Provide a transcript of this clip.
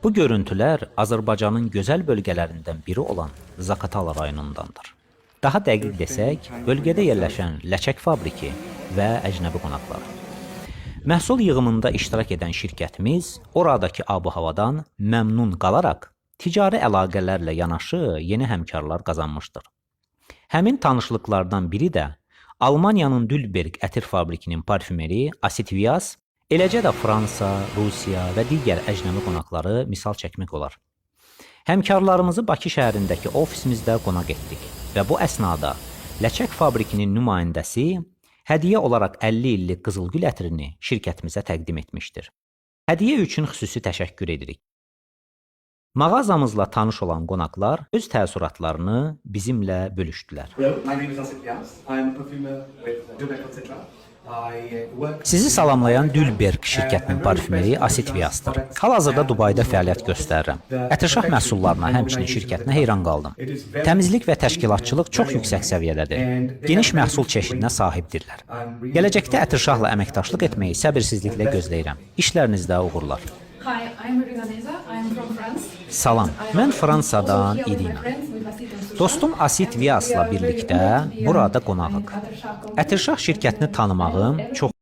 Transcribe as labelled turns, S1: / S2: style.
S1: Bu görüntülər Azərbaycanın gözəl bölgələrindən biri olan Zaqatala rayonundandır. Daha dəqiq desək, bölgədə yerləşən ləçək fabriki və əcnəbi qonaqlar. Məhsul yığımında iştirak edən şirkətimiz oradakı ab-havadan məmnun qalaraq ticari əlaqələrlə yanaşı yeni həmkarlar qazanmışdır. Həmin tanışlıqlardan biri də Almaniyanın Dülberg ətir fabrikinin parfümeri Asit Vias, eləcə də Fransa, Rusiya və digər əcnəbi qonaqları misal çəkmək olar. Həmkarlarımızı Bakı şəhərindəki ofisimizdə qonaq etdik və bu əsnada ləçək fabrikinin nümayəndəsi hədiyyə olaraq 50 illik qızılgül ətrini şirkətimizə təqdim etmişdir. Hədiyyə üçün xüsusi təşəkkür edirik. Mağazamızla tanış olan qonaqlar öz təəssüratlarını bizimlə bölüşdülər. Sizi salamlayan Dülberg şirkətinin parfümeri Asit Viasdır. Hal-hazırda Dubayda fəaliyyət göstərirəm. Ətirşax məhsullarına, həmçinin şirkətinə heyran qaldım. Təmizlik və təşkilatçılıq çox yüksək səviyyədədir. Geniş məhsul çeşidinə sahibdirlər. Gələcəkdə ətirşaxla əməkdaşlıq etməyi səbirsizliklə gözləyirəm. İşlərinizdə uğurlar. Salam, mən Fransadan İrina. Dostum Asit Viasla birlikdə burada qonağıq. Ətirşax şirkətini tanımağım çox